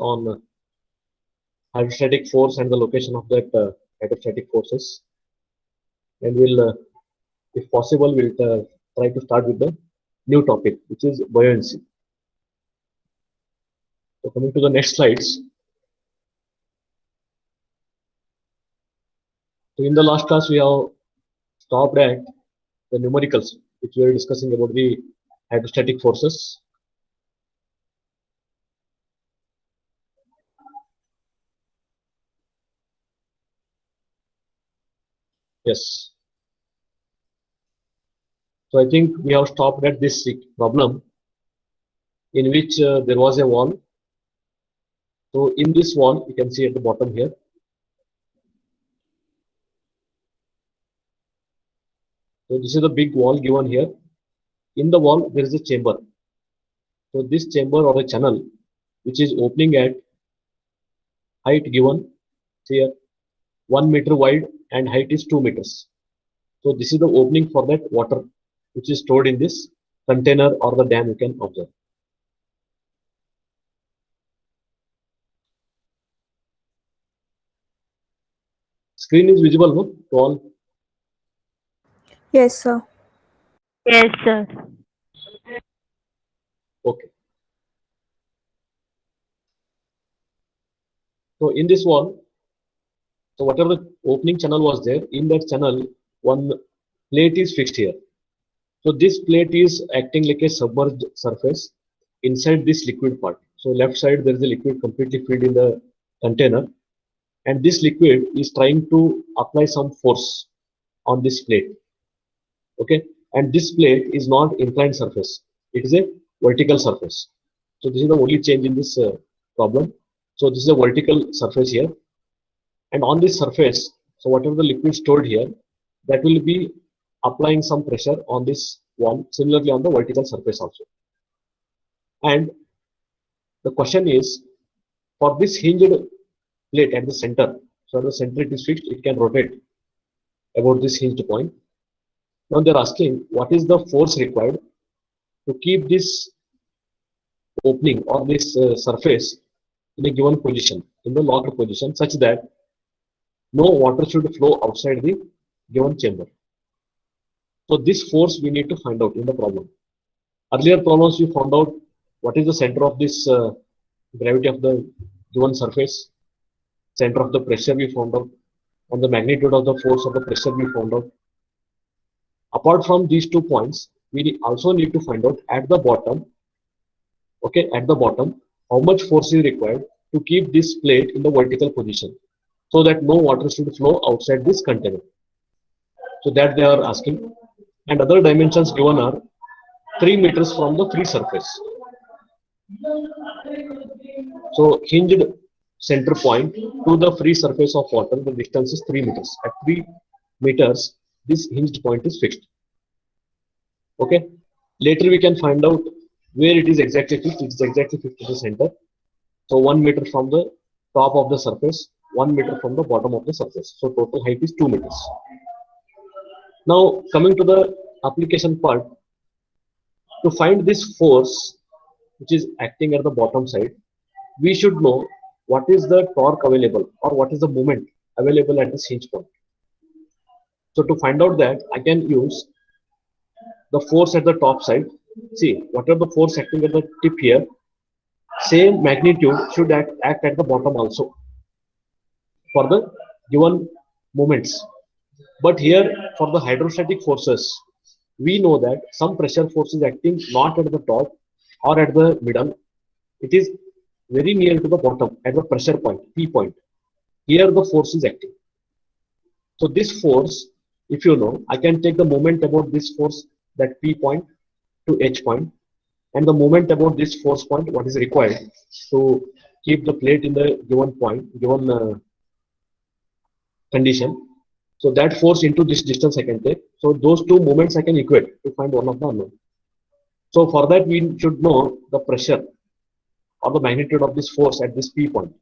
on hydrostatic force and the location of that hydrostatic forces, and we'll, if possible, we'll try to start with the new topic, which is buoyancy. So coming to the next slides. So in the last class, we have stopped at the numericals, which we were discussing about the hydrostatic forces. Yes. So I think we have stopped at this problem in which there was a wall. So in this wall, you can see at the bottom here. So this is the big wall given here. In the wall, there is a chamber. So this chamber or a channel, which is opening at height given here, 1 meter wide and height is 2 meters. So this is the opening for that water, which is stored in this container or the dam, you can observe. Screen is visible, no, to all? Yes, sir. Yes, sir. Okay. So in this wall, so whatever the opening channel was there, in that channel, one plate is fixed here. So this plate is acting like a submerged surface inside this liquid part. So left side, there is a liquid completely filled in the container, and this liquid is trying to apply some force on this plate. Okay, and this plate is not inclined surface, it is a vertical surface. So this is the only change in this problem. So this is a vertical surface here, and on this surface, so whatever the liquid stored here, that will be applying some pressure on this wall, similarly on the vertical surface also. And the question is, for this hinged plate at the center, so at the center it is fixed, it can rotate about this hinged point. Now they're asking what is the force required to keep this opening or this surface in a given position, in the locked position, such that no water should flow outside the given chamber. So this force we need to find out in the problem. Earlier problems we found out what is the center of this gravity of the given surface, center of the pressure we found out, and the magnitude of the force of the pressure we found out. Apart from these 2 points, we also need to find out at the bottom, okay, at the bottom, how much force is required to keep this plate in the vertical position so that no water should flow outside this container. So that they are asking. And other dimensions given are 3 meters from the free surface. So hinged center point to the free surface of water, the distance is 3 meters. At 3 meters, this hinged point is fixed. Okay. Later we can find out where it is exactly fixed. It is exactly fixed to the center. So 1 meter from the top of the surface, 1 meter from the bottom of the surface. So total height is 2 meters. Now coming to the application part, to find this force which is acting at the bottom side, we should know what is the torque available or what is the moment available at this hinge point. So to find out that, I can use the force at the top side. See, whatever the force acting at the tip here, same magnitude should act at the bottom also for the given moments. But here for the hydrostatic forces, we know that some pressure force is acting not at the top or at the middle. It is very near to the bottom at the pressure point, P point. Here the force is acting. So this force, if you know, I can take the moment about this force, that P point to H point, and the moment about this force point, what is required to keep the plate in the given point, given condition. So that force into this distance I can take. So those 2 moments I can equate to find one of the unknown. So for that we should know the pressure or the magnitude of this force at this P point.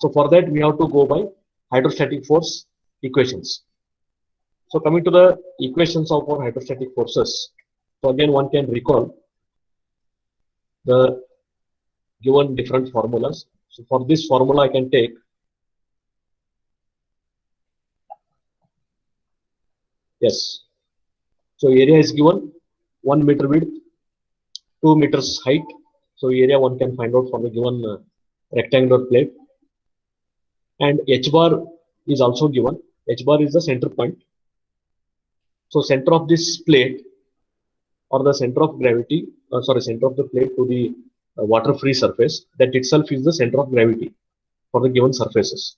So for that we have to go by hydrostatic force equations. So coming to the equations of our hydrostatic forces. So again one can recall the given different formulas. So for this formula, I can take, yes. So area is given 1 meter width, 2 meters height. So area one can find out for the given rectangular plate. And h bar is also given. H bar is the center point. So center of this plate, or the center of gravity, center of the plate to the water-free surface, that itself is the center of gravity for the given surfaces.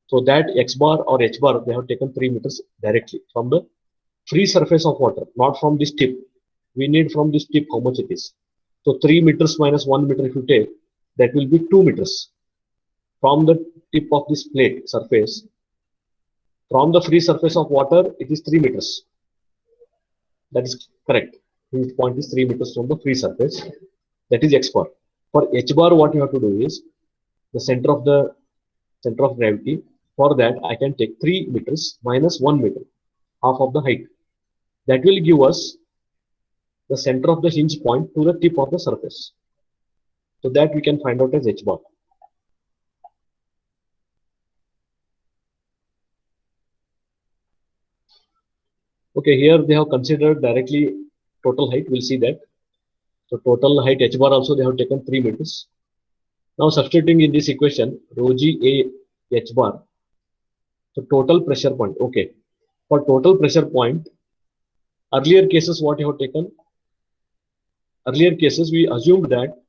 So that x bar or h bar, they have taken 3 meters directly from the free surface of water, not from this tip. We need from this tip how much it is. So 3 meters minus 1 meter if you take, that will be 2 meters from the tip of this plate surface. From the free surface of water, it is 3 meters. That is correct. This point is 3 meters from the free surface. That is x bar. For h bar, what you have to do is the center of gravity. For that, I can take 3 meters minus 1 meter, half of the height. That will give us the center of the hinge point to the tip of the surface. So that we can find out as h bar. Okay, here they have considered directly total height. We'll see that. So total height h bar also they have taken 3 meters. Now substituting in this equation, rho g a h bar. So total pressure point. Okay. For total pressure point, earlier cases what you have taken? Earlier cases we assumed that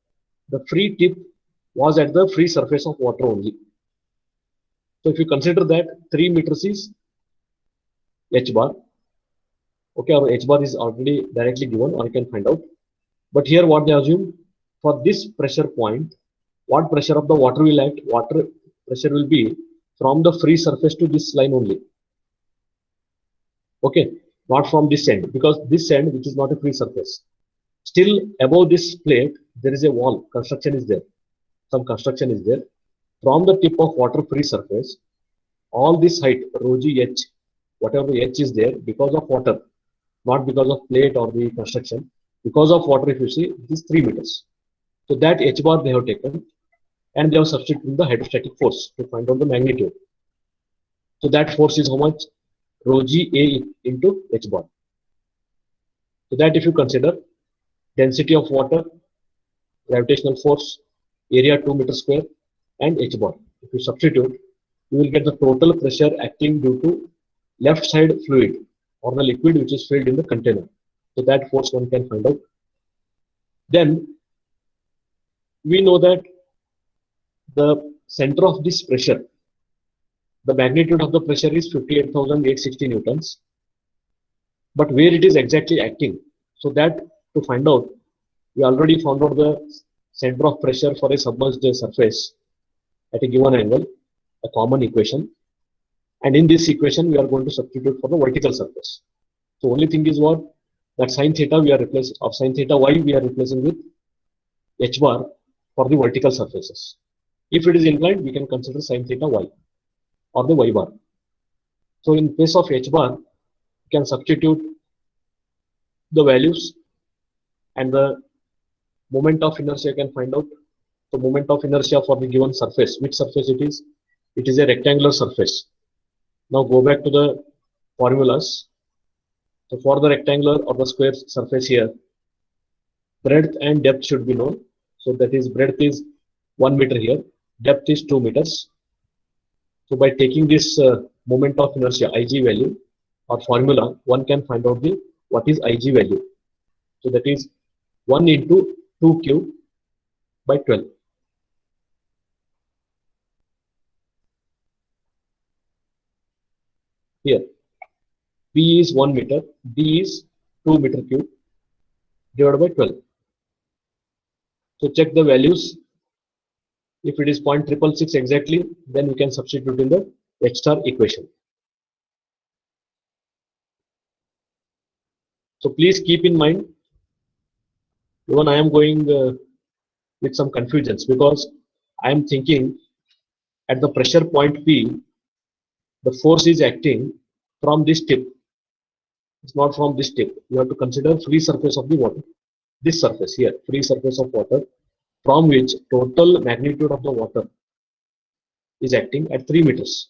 the free tip was at the free surface of water only. So if you consider that 3 meters is h bar. Okay, our h bar is already directly given, or you can find out. But here what they assume, for this pressure point, what pressure of the water will act? Water pressure will be from the free surface to this line only. Okay, not from this end, because this end, which is not a free surface, still above this plate, there is a wall, construction is there. Some construction is there. From the tip of water free surface, all this height, rho g h, whatever the h is there, because of water, not because of plate or the construction, because of water, if you see, it is 3 meters. So that h bar they have taken, and they have substituted the hydrostatic force to find out the magnitude. So that force is how much? Rho g a into h bar. So that if you consider density of water, gravitational force, area 2 meter square, and h bar. If you substitute, you will get the total pressure acting due to left side fluid or the liquid which is filled in the container. So that force one can find out. Then we know that the center of this pressure, the magnitude of the pressure is 58,860 newtons. But where it is exactly acting, so that to find out, we already found out the center of pressure for a submerged surface at a given angle, a common equation. And in this equation, we are going to substitute for the vertical surface. So only thing is what? That sine theta we are replacing, of sine theta y we are replacing with h bar for the vertical surfaces. If it is inclined, we can consider sine theta y or the y bar. So in place of h bar, we can substitute the values, and the moment of inertia can find out. The moment of inertia for the given surface, which surface it is? It is a rectangular surface. Now go back to the formulas. So for the rectangular or the square surface here, breadth and depth should be known. So that is, breadth is 1 meter here, depth is 2 meters. So by taking this moment of inertia Ig value or formula, one can find out the what is Ig value. So that is 1 into 2 cube by 12. Here, P is 1 meter, D is 2 meter cube divided by 12. So check the values. If it is 0.666 exactly, then we can substitute in the H star equation. So please keep in mind, even I am going with some confusions, because I am thinking at the pressure point P, the force is acting from this tip. It's not from this tip. You have to consider free surface of the water. This surface here, free surface of water. from which total magnitude of the water is acting at 3 meters.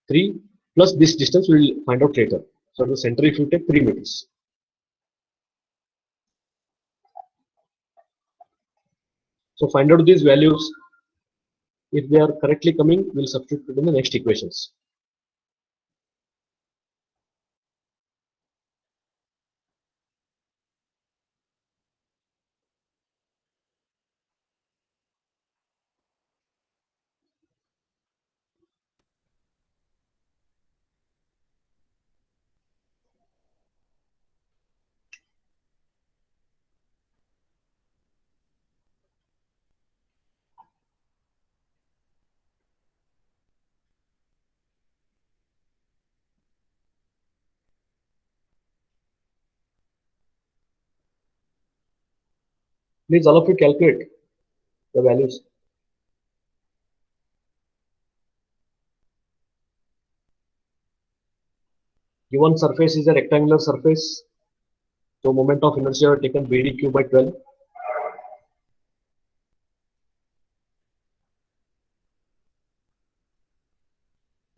3 plus this distance we will find out later. So the center, if you take 3 meters. So find out these values. If they are correctly coming, we'll substitute in the next equations. Please all of you calculate the values. Given surface is a rectangular surface, so moment of inertia are taken BDQ by 12.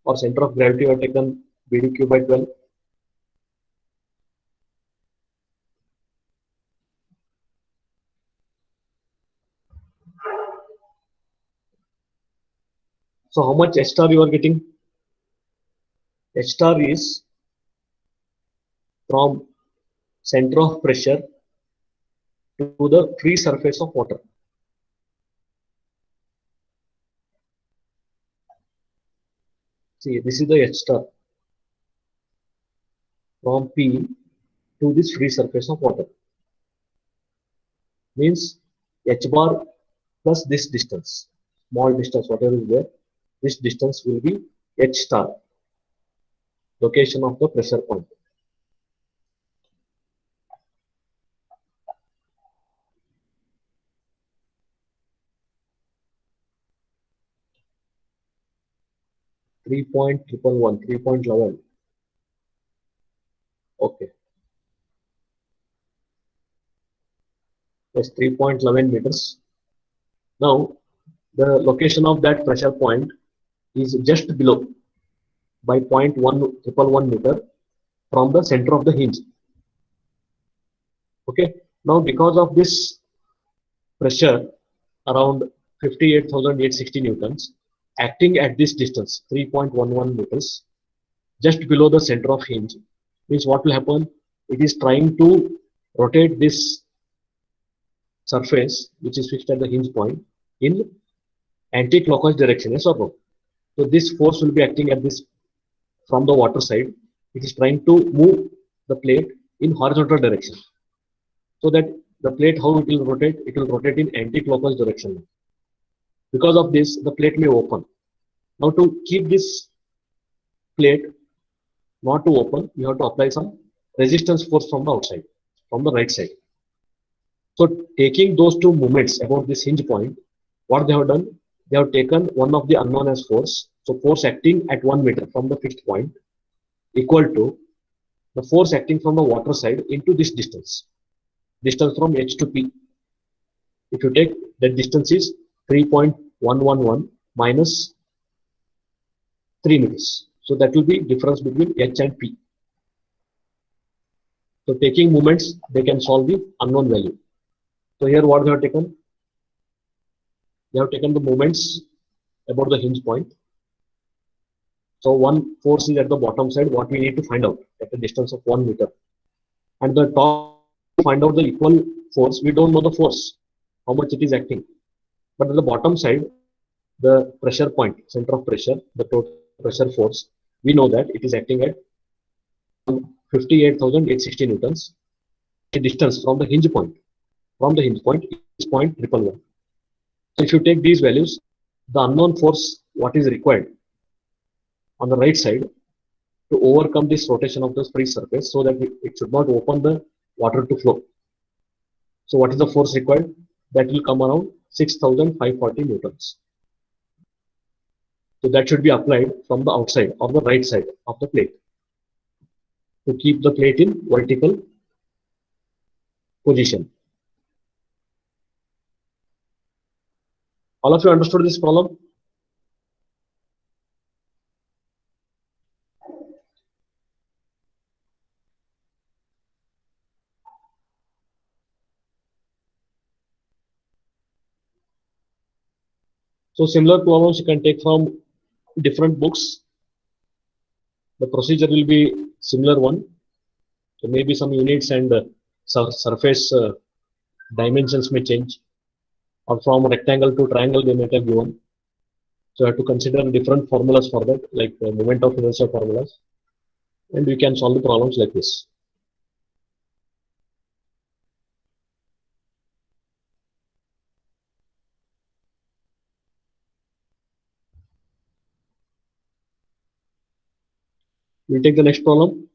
Or center of gravity are taken BDQ by 12. So how much H star you are getting? H star is from center of pressure to the free surface of water. See, this is the H star from P to this free surface of water. Means H bar plus this distance, small distance, whatever is there, this distance will be H star, location of the pressure point. Three point 3.11. Okay, that's 3.11 meters. Now, the location of that pressure point is just below by 0.1111 meter from the center of the hinge. Okay, now because of this pressure around 58,860 newtons acting at this distance 3.11 meters just below the center of hinge, means what will happen, it is trying to rotate this surface which is fixed at the hinge point in anti-clockwise direction, yes or no? So this force will be acting at this from the water side. It is trying to move the plate in horizontal direction, so that the plate, how it will rotate in anti-clockwise direction. Because of this, the plate may open. Now to keep this plate not to open, you have to apply some resistance force from the outside, from the right side. So taking those two moments about this hinge point, what they have done, they have taken one of the unknown as force. So force acting at 1 meter from the fixed point equal to the force acting from the water side into this distance from H to P. If you take that distance is 3.111 minus 3 meters. So that will be difference between H and P. So taking moments, they can solve the unknown value. So here what they have taken? They have taken the moments about the hinge point. So one force is at the bottom side, what we need to find out at a distance of 1 meter. And the top, find out the equal force, we don't know the force, how much it is acting. But at the bottom side, the pressure point, center of pressure, the total pressure force, we know that it is acting at 58,860 newtons. The distance from the hinge point is 0.111. So if you take these values, the unknown force, what is required on the right side to overcome this rotation of the free surface so that it should not open the water to flow. So what is the force required? That will come around 6,540 newtons. So that should be applied from the outside or the right side of the plate to keep the plate in vertical position. All of you understood this problem? So similar problems you can take from different books. The procedure will be similar one. So maybe some units and surface dimensions may change, or from rectangle to triangle they might have given. So you have to consider different formulas for that, like moment of inertia formulas, and we can solve the problems like this. We'll take the next problem.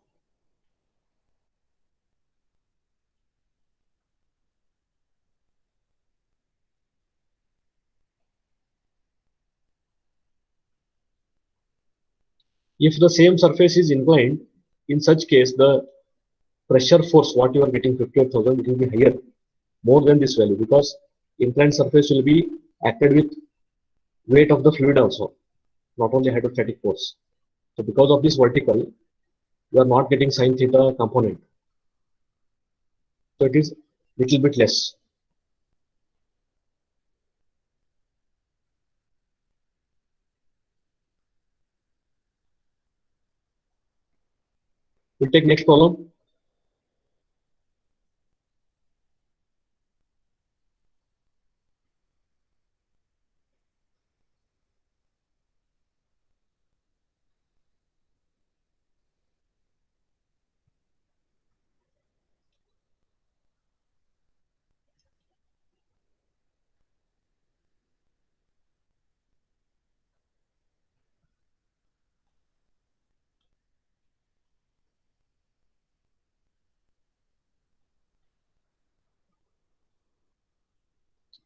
If the same surface is inclined, in such case the pressure force what you are getting 58,000 it will be higher, more than this value, because inclined surface will be acted with weight of the fluid also, not only hydrostatic force. So because of this vertical, you are not getting sine theta component. So it is little bit less. We'll take next problem.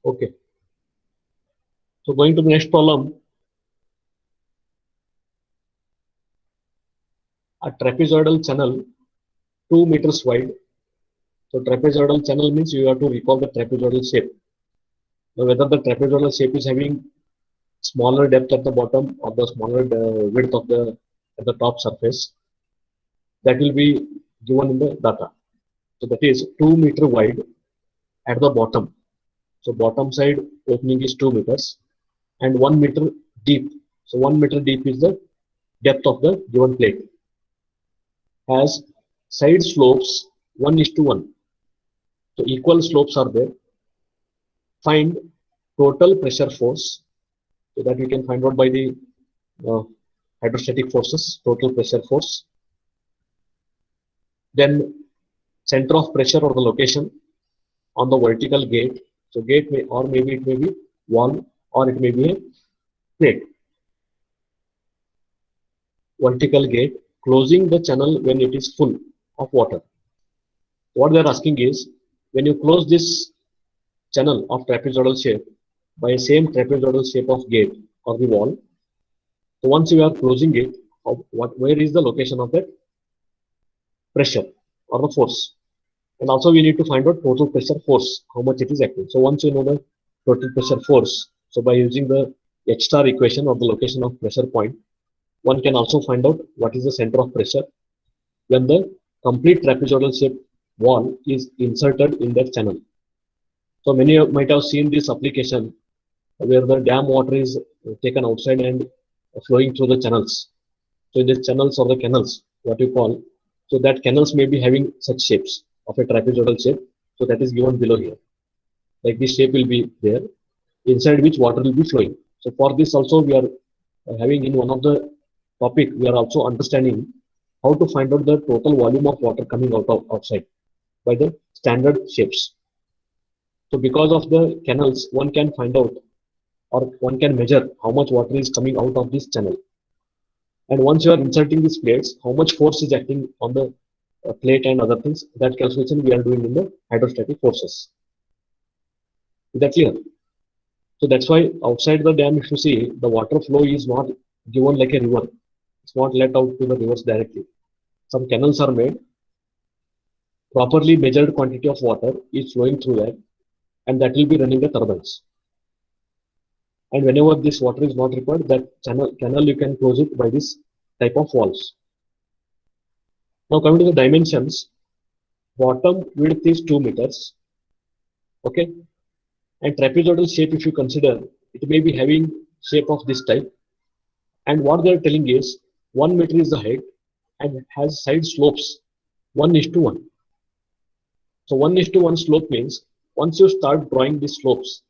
Okay. So going to the next problem. A trapezoidal channel 2 meters wide. So trapezoidal channel means you have to recall the trapezoidal shape. Now whether the trapezoidal shape is having smaller depth at the bottom or the smaller width of the at the top surface, that will be given in the data. So that is 2 meter wide at the bottom. So bottom side opening is 2 meters and 1 meter deep. So 1 meter deep is the depth of the given plate. Has side slopes 1 is to 1. So equal slopes are there. Find total pressure force, so that we can find out by the uh, hydrostatic forces, total pressure force. Then center of pressure or the location on the vertical gate. So gate may, or maybe it may be wall, or it may be a plate. Vertical gate closing the channel when it is full of water. What they are asking is, when you close this channel of trapezoidal shape by same trapezoidal shape of gate or the wall, so once you are closing it, where is the location of that pressure or the force? And also we need to find out total pressure force, how much it is acting. So once you know the total pressure force, so by using the H star equation or the location of pressure point, one can also find out what is the center of pressure when the complete trapezoidal shape wall is inserted in that channel. So many might have seen this application where the dam water is taken outside and flowing through the channels. So in the channels or the canals, what you call, so that canals may be having such shapes of a trapezoidal shape. So that is given below here. Like this shape will be there, inside which water will be flowing. So for this also we are having in one of the topic, we are also understanding how to find out the total volume of water coming out of outside by the standard shapes. So because of the canals, one can find out or one can measure how much water is coming out of this channel. And once you are inserting these plates, how much force is acting on the plate and other things, that calculation we are doing in the hydrostatic forces. Is that clear? So that's why outside the dam, if you see, the water flow is not given like a river. It's not let out to the rivers directly. Some canals are made, properly measured quantity of water is flowing through that, and that will be running the turbines. And whenever this water is not required, that canal you can close it by this type of walls. Now coming to the dimensions, bottom width is 2 meters. Okay, and trapezoidal shape, if you consider, it may be having shape of this type. And what they are telling is 1 meter is the height and has side slopes 1 is to 1. So 1 is to 1 slope means once you start drawing the slopes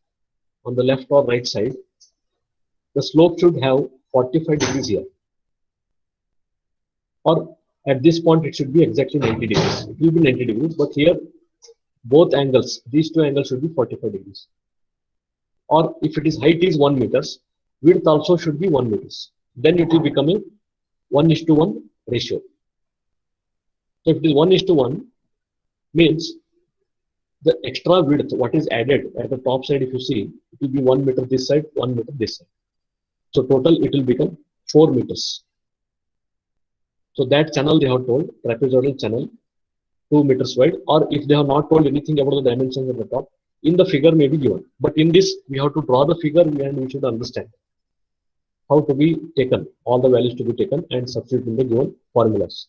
on the left or right side, the slope should have 45 degrees here. Or at this point, it should be exactly 90 degrees. It will be 90 degrees, but here both angles, these two angles should be 45 degrees. Or if it is height is 1 meters, width also should be 1 meters. Then it will become a 1 is to 1 ratio. So if it is 1 is to 1, means the extra width, what is added at the top side, if you see, it will be 1 meter this side, 1 meter this side. So total it will become 4 meters. So that channel they have told, trapezoidal channel, 2 meters wide, or if they have not told anything about the dimensions at the top, in the figure may be given. But in this, we have to draw the figure and we should understand how to be taken, all the values to be taken and substitute in the given formulas.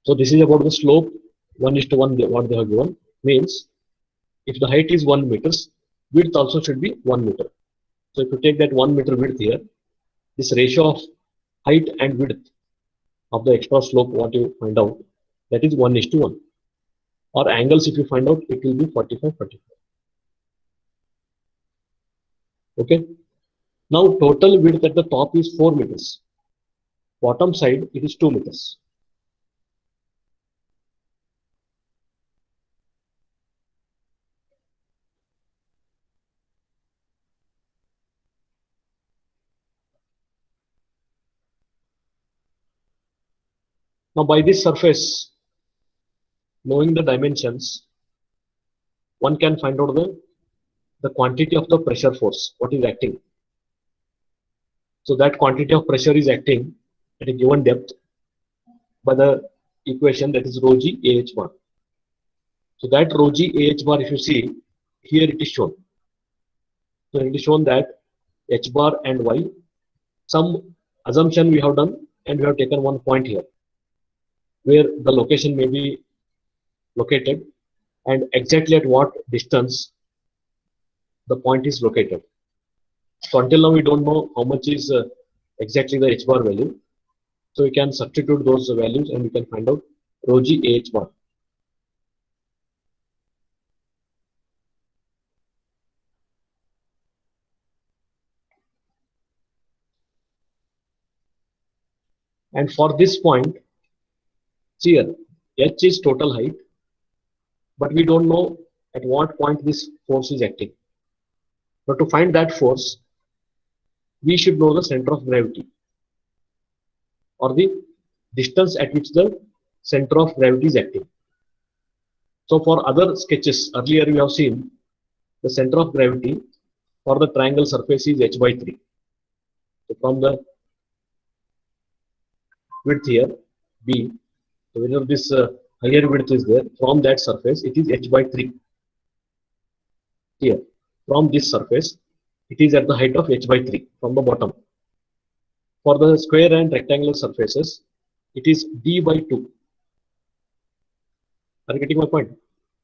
So this is about the slope 1 is to 1, what they have given, means if the height is 1 meters, width also should be 1 meter. So if you take that 1 meter width here, this ratio of height and width of the extra slope, what you find out, that is 1 is to 1. Or angles, if you find out, it will be 45, 45. Okay. Now total width at the top is 4 meters. Bottom side, it is 2 meters. Now by this surface, knowing the dimensions, one can find out the quantity of the pressure force, what is acting. So that quantity of pressure is acting at a given depth by the equation, that is rho g ah bar. So that rho g ah bar, if you see, here it is shown. So it is shown that h bar and y, some assumption we have done, and we have taken one point here where the location may be located and exactly at what distance the point is located. So until now we don't know how much is exactly the h bar value. So we can substitute those values and we can find out rho g ah bar. And for this point, see here, h is total height, but we don't know at what point this force is acting. But to find that force, we should know the center of gravity or the distance at which the center of gravity is acting. So for other sketches, earlier we have seen the center of gravity for the triangle surface is h by 3. So from the width here, B, so whenever this higher width is there, from that surface, it is h by 3. Here, from this surface, it is at the height of h by 3 from the bottom. For the square and rectangular surfaces, it is d by 2. Are you getting my point?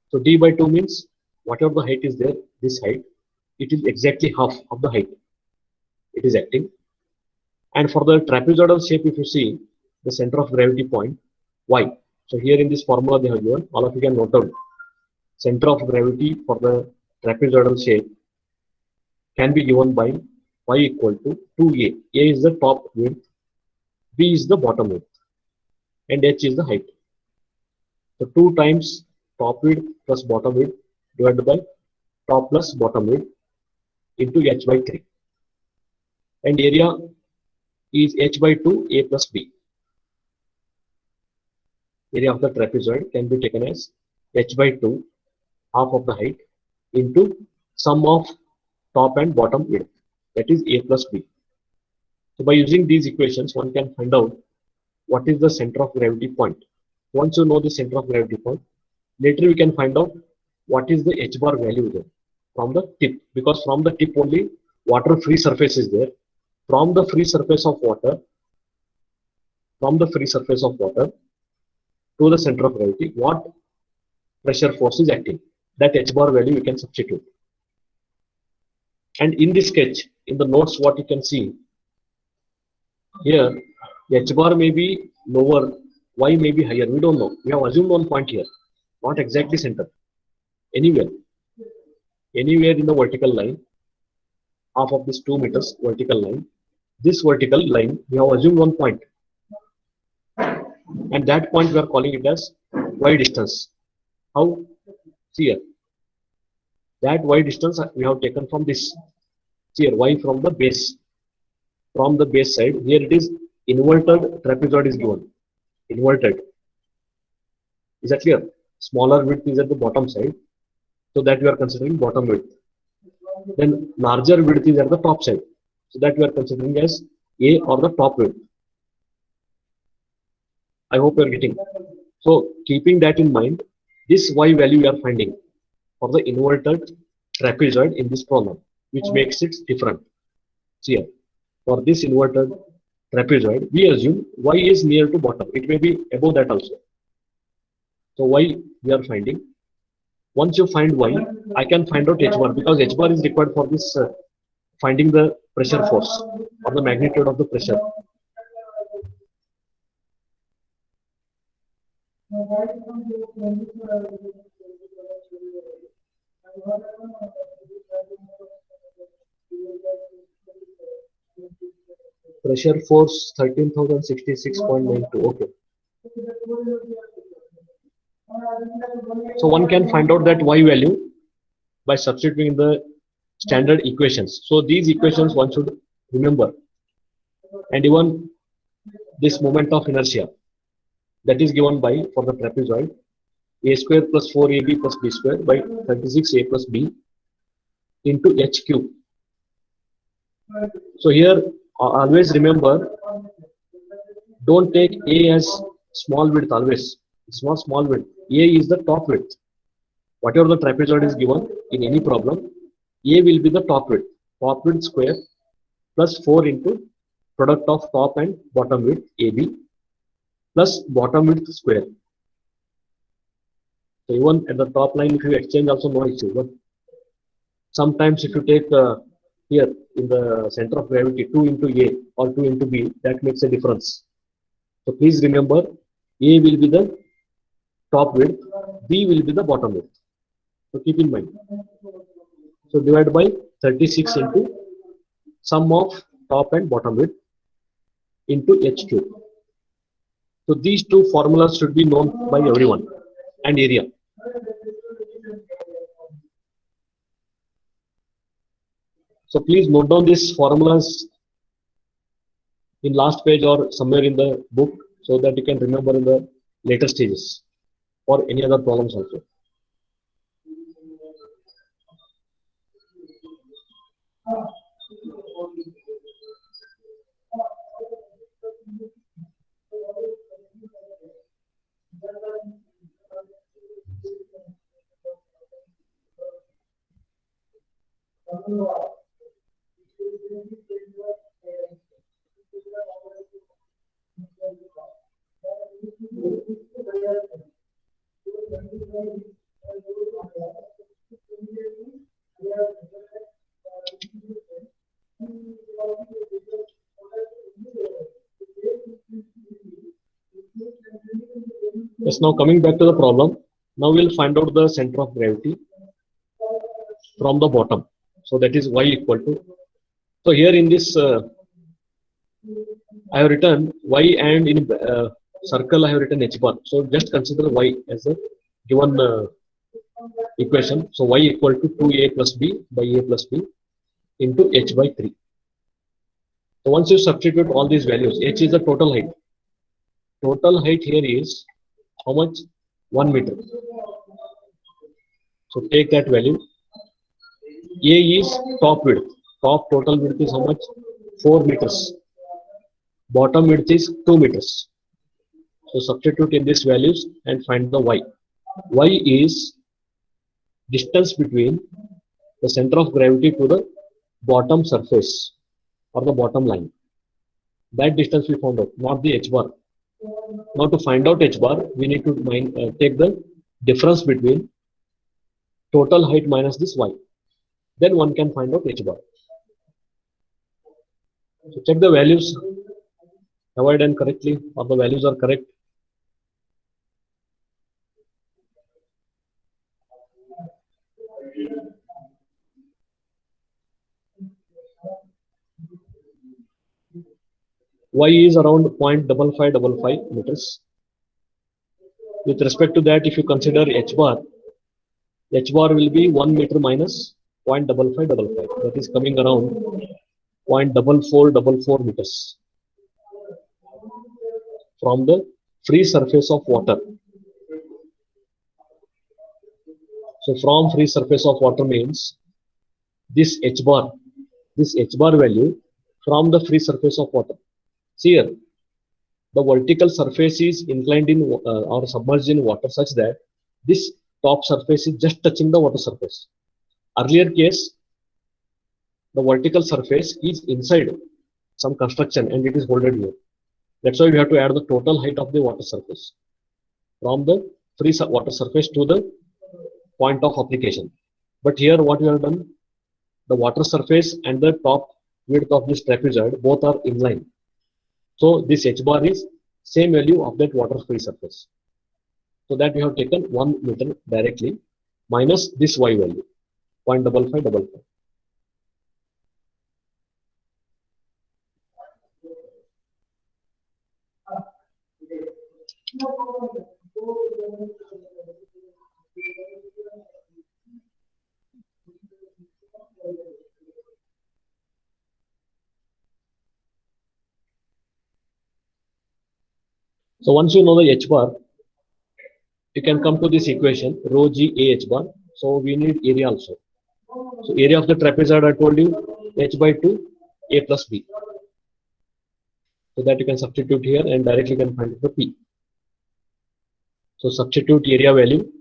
So d by 2 means whatever the height is there, this height, it is exactly half of the height it is acting. And for the trapezoidal shape, if you see the center of gravity point, y. So here in this formula they have given, all of you can note down. Center of gravity for the trapezoidal shape can be given by y equal to 2a. A is the top width, b is the bottom width, and h is the height. So 2 times top width plus bottom width divided by top plus bottom width into h by 3. And area is h by 2 a plus b. Area of the trapezoid can be taken as h by 2, half of the height, into sum of top and bottom width, that is a plus b. So by using these equations, one can find out what is the center of gravity point. Once you know the center of gravity point, later we can find out what is the h bar value there. from the tip, because from the tip only water free surface is there. From the free surface of water, from the free surface of water to the center of gravity, what pressure force is acting? That h bar value you can substitute. And in this sketch, in the notes, what you can see here, h bar may be lower, y may be higher. We don't know. We have assumed one point here, not exactly center. Anywhere, anywhere in the vertical line, half of this 2 meters vertical line, this vertical line, we have assumed one point, and that point we are calling it as y distance. How? See here, that y distance we have taken from this. See here, y from the base side. Here it is inverted trapezoid is given. Inverted. Is that clear? Smaller width is at the bottom side, so that we are considering bottom width. Then larger width is at the top side, so that we are considering as A or the top width. I hope you are getting. So keeping that in mind, this y value we are finding for the inverted trapezoid in this problem, which makes it different. See here, for this inverted trapezoid, we assume y is near to bottom. It may be above that also. So y we are finding. Once you find y, I can find out h bar, because h bar is required for this finding the pressure force or the magnitude of the pressure. Pressure force 13,066.92. Okay. So one can find out that y value by substituting the standard equations. So these equations one should remember. And even this moment of inertia, that is given by, for the trapezoid, a square plus 4ab plus b square by 36a plus b into h cube. So here always remember, don't take a as small width always. It's not small width. A is the top width. Whatever the trapezoid is given in any problem, A will be the top width. Top width square plus 4 into product of top and bottom width AB plus bottom width square. So even at the top line, if you exchange also no issue. But sometimes if you take here in the center of gravity 2 into A or 2 into B, that makes a difference. So please remember, A will be the top width, B will be the bottom width. So keep in mind. So divide by 36 into sum of top and bottom width into h cube. So these two formulas should be known by everyone, and area. So please note down these formulas in last page or somewhere in the book, so that you can remember in the later stages or any other problems also. Yes, now coming back to the problem, now we'll find out the center of gravity from the bottom. So that is y equal to. So here in this, I have written y, and in circle I have written h bar. So just consider y as a given equation. So y equal to 2a plus b by a plus b into h by 3. So once you substitute all these values, h is the total height. Total height here is how much? 1 meter. So take that value. A is top width. Top total width is how much? 4 meters. Bottom width is 2 meters. So substitute in these values and find the y. Y is distance between the center of gravity to the bottom surface or the bottom line. That distance we found out, not the h bar. Now to find out h bar, we need to take the difference between total height minus this y. Then one can find out h bar. So check the values, have I done correctly or the values are correct. Y is around 0.5555 meters. With respect to that, if you consider h bar will be 1 meter minus 0.5555. That is coming around 0.4444 meters from the free surface of water. So from free surface of water means this h bar value from the free surface of water. See here, the vertical surface is inclined in or submerged in water such that this top surface is just touching the water surface. Earlier case, the vertical surface is inside some construction and it is holded here. That's why we have to add the total height of the water surface from the free water surface to the point of application. But here what we have done, the water surface and the top width of this trapezoid both are inline. So this h bar is same value of that water free surface. So that we have taken 1 meter directly minus this y value 0.5555. So once you know the h bar, you can come to this equation rho g a h bar. So we need area also. So area of the trapezoid I told you h by 2 a plus b. So that you can substitute here and directly can find the p. So substitute area value.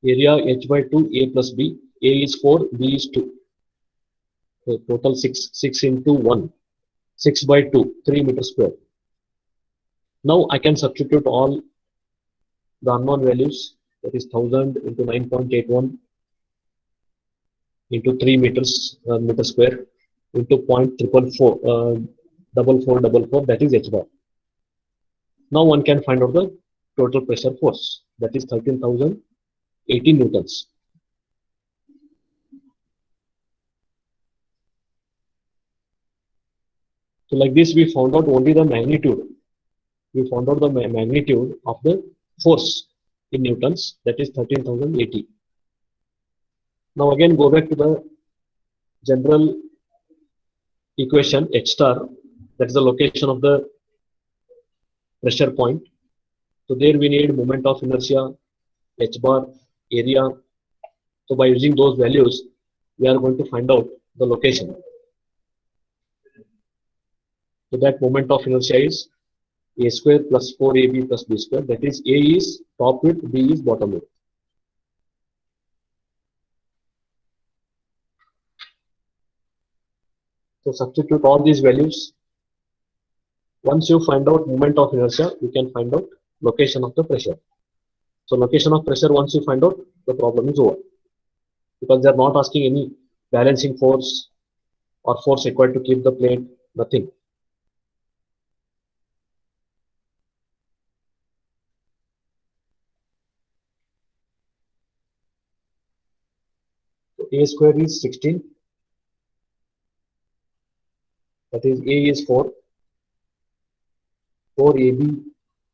Area h by 2 a plus b. A is 4, b is 2. So total 6. 6 into 1. 6 by 2, 3 meters square. Now I can substitute all the unknown values, that is 1000 into 9.81 into 3 meters meter square into 0.444, that is h bar. Now one can find out the total pressure force, that is 13,080 newtons. So like this we found out only the magnitude. We found out the magnitude of the force in newtons, that is 13,080. Now again go back to the general equation h star, that is the location of the pressure point. So there we need moment of inertia, h bar, area. So by using those values, we are going to find out the location. So that moment of inertia is a square plus 4ab plus b square. That is a is top width, b is bottom width. So substitute all these values. Once you find out moment of inertia, you can find out location of the pressure. So location of pressure, once you find out, the problem is over. Because they are not asking any balancing force or force required to keep the plate, nothing. So a square is 16. That is a is 4. 4ab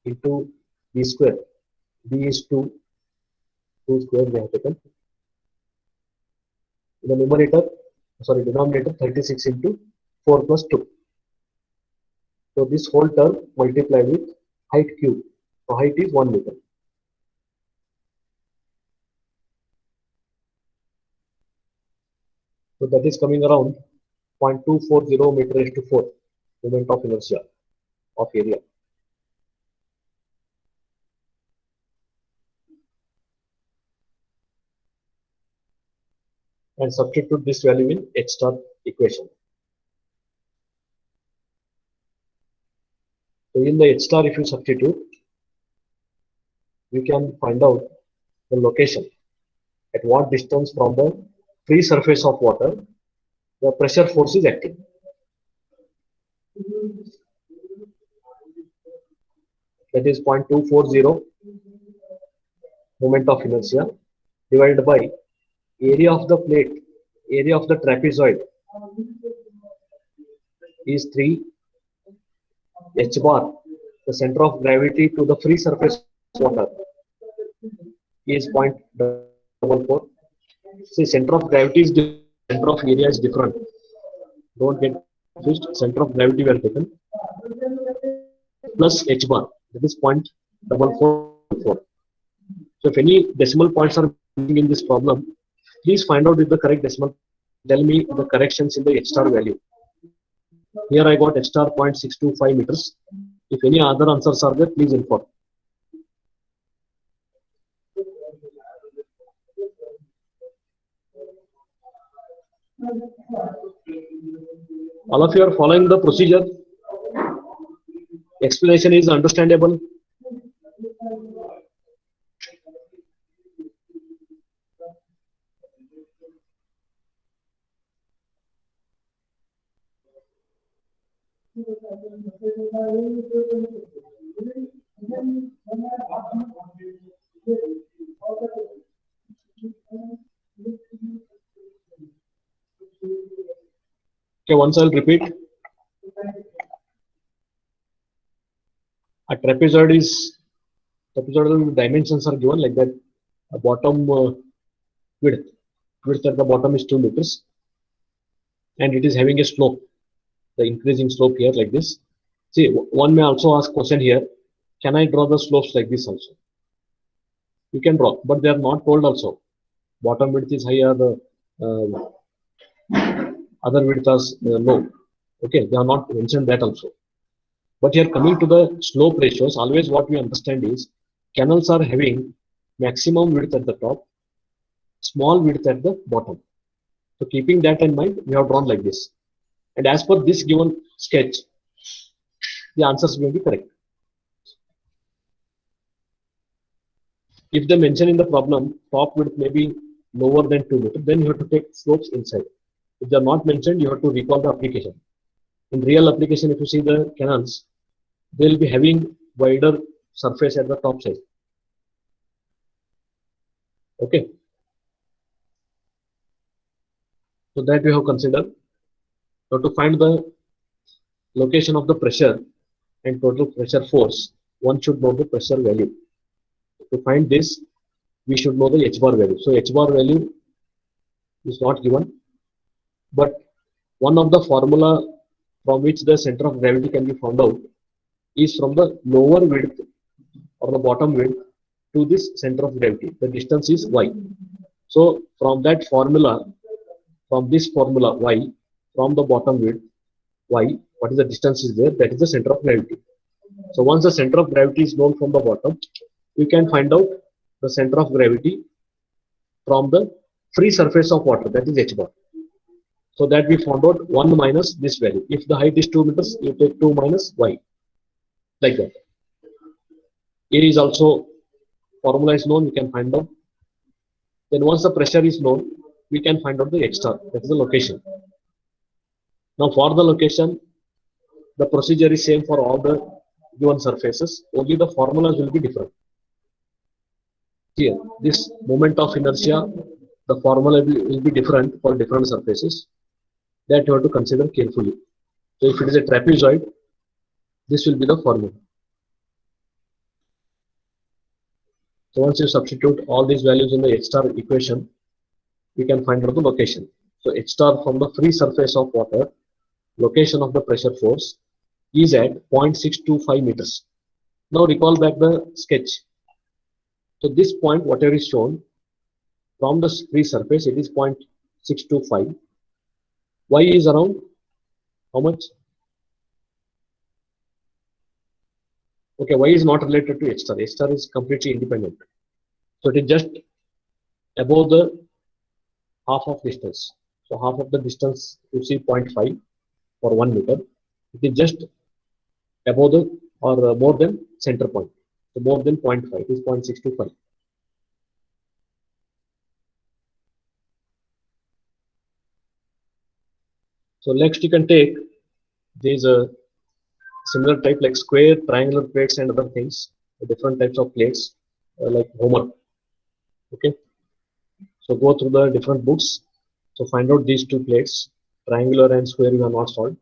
into b square. b is 2. 2 square we have taken. In the denominator 36 into 4 plus 2. So this whole term multiplied with height cube. So height is 1 meter. So that is coming around 0.240 meter raised to 4 moment of inertia of area. and substitute this value in H star equation. So in the H star, if you substitute, we can find out the location at what distance from the free surface of water the pressure force is acting. That is 0.240 moment of inertia divided by area of the plate, area of the trapezoid is 3 h bar. The center of gravity to the free surface of water is 0.44. See, center of gravity is different, center of area is different. Don't get confused. Center of gravity we are taken plus h bar, that is 0.444. So if any decimal points are missing in this problem, please find out if the correct decimal. Tell me the corrections in the h star value. Here I got h star 0.625 meters. If any other answers are there, please inform. All of you are following the procedure. Explanation is understandable. Okay, once I'll repeat. A trapezoidal dimensions are given like that. A bottom width at the bottom is 2 meters, and it is having a slope, the increasing slope here like this. See, one may also ask question here, can I draw the slopes like this also? You can draw, but they are not told also. Bottom width is higher, the other width is low. Okay, they are not mentioned that also. But here coming to the slope ratios, always what we understand is canals are having maximum width at the top, small width at the bottom. So keeping that in mind, we have drawn like this. And as per this given sketch, the answers will be correct. If they mention in the problem, top width may be lower than 2 meters, then you have to take slopes inside. If they are not mentioned, you have to recall the application. In real application, if you see the canals, they will be having wider surface at the top side. Okay. So that we have considered. So to find the location of the pressure and total pressure force, one should know the pressure value. To find this, we should know the h bar value. So h bar value is not given, but one of the formula from which the center of gravity can be found out is from the lower width or the bottom width to this center of gravity. The distance is y. So from that formula, from this formula y, from the bottom width y, what is the distance is there? That is the center of gravity. So once the center of gravity is known from the bottom, we can find out the center of gravity from the free surface of water, that is h bar. So that we found out 1 minus this value. If the height is 2 meters, you take 2 minus y, like that. A is also, formula is known, we can find out. Then once the pressure is known, we can find out the h star, that is the location. Now for the location, the procedure is same for all the given surfaces, only the formulas will be different. Here, this moment of inertia, the formula will be different for different surfaces. That you have to consider carefully. So if it is a trapezoid, this will be the formula. So once you substitute all these values in the h star equation, we can find out the location. So h star from the free surface of water, location of the pressure force is at 0.625 meters. Now recall back the sketch. So this point, whatever is shown from the free surface, it is 0.625. Y is around how much? Okay, y is not related to h star. H star is completely independent. So it is just above the half of distance. So half of the distance you see 0.5 for 1 meter. It is just above the or more than center point. So more than 0.5, it is 0.625. So next you can take these similar type like square, triangular plates and other things, different types of plates like homework. Okay, so go through the different books. So find out these two plates, triangular and square we have not solved.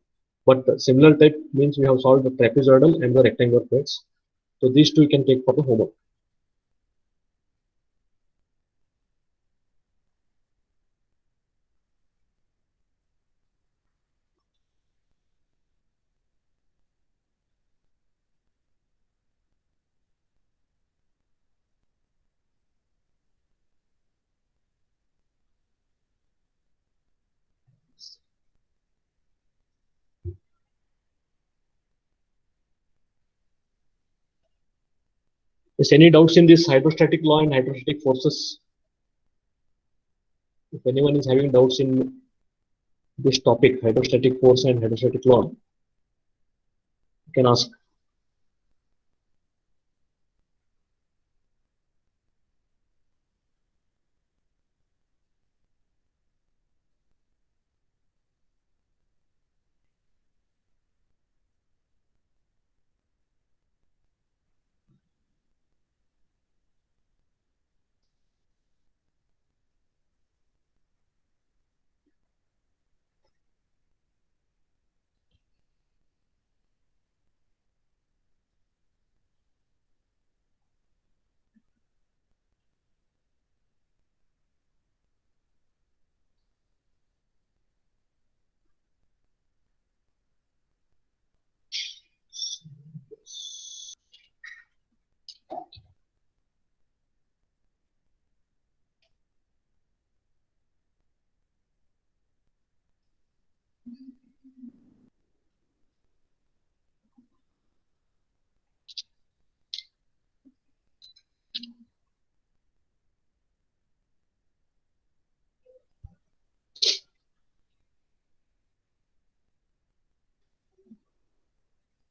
But similar type means we have solved the trapezoidal and the rectangular plates. So these two you can take for the homework. Is any doubts in this hydrostatic law and hydrostatic forces? If anyone is having doubts in this topic, hydrostatic force and hydrostatic law, you can ask.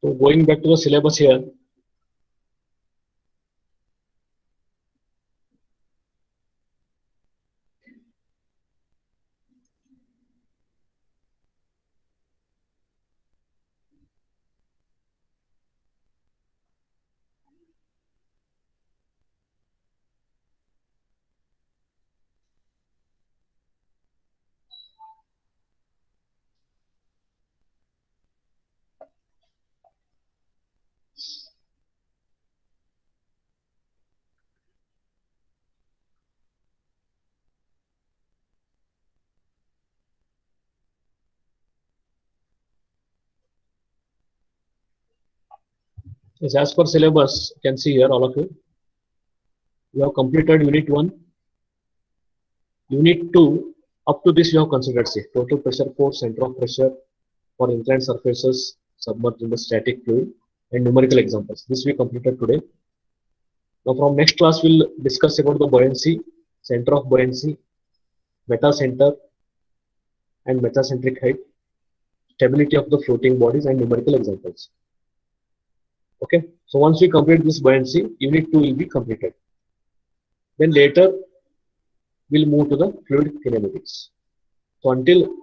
So going back to the syllabus here, is as per syllabus, you can see here all of you. You have completed unit 1, unit 2. Up to this you have considered say total pressure force, center of pressure for inclined surfaces submerged in the static fluid and numerical examples. This we completed today. Now from next class we'll discuss about the buoyancy, center of buoyancy, metacenter and metacentric height, stability of the floating bodies and numerical examples. Okay, so once we complete this buoyancy, unit 2 will be completed. Then later we'll move to the fluid kinematics. So until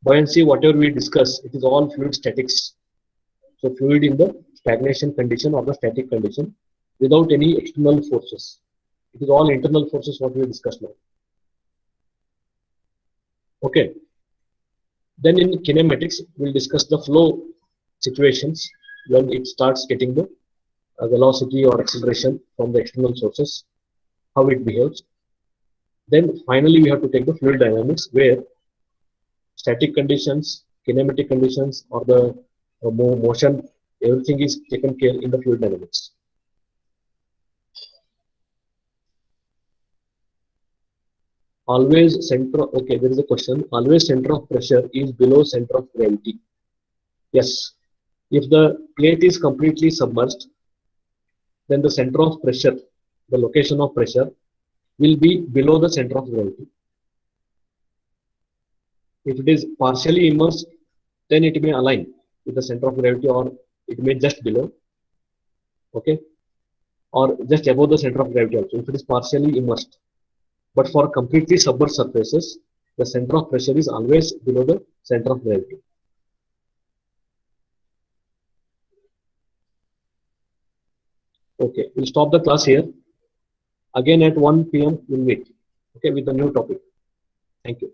buoyancy, whatever we discuss, it is all fluid statics. So fluid in the stagnation condition or the static condition without any external forces. It is all internal forces what we discussed now. Okay. Then in kinematics, we'll discuss the flow situations when it starts getting the velocity or acceleration from the external sources, how it behaves. Then finally, we have to take the fluid dynamics where static conditions, kinematic conditions, or the motion, everything is taken care in the fluid dynamics. Always center, okay, there is a question. Always center of pressure is below center of gravity. Yes. If the plate is completely submerged, then the center of pressure, the location of pressure, will be below the center of gravity. If it is partially immersed, then it may align with the center of gravity, or it may just below, okay, or just above the center of gravity also, if it is partially immersed. But for completely submerged surfaces, the center of pressure is always below the center of gravity. Okay, we'll stop the class here. Again at 1 p.m. we'll meet, okay, with a new topic. Thank you.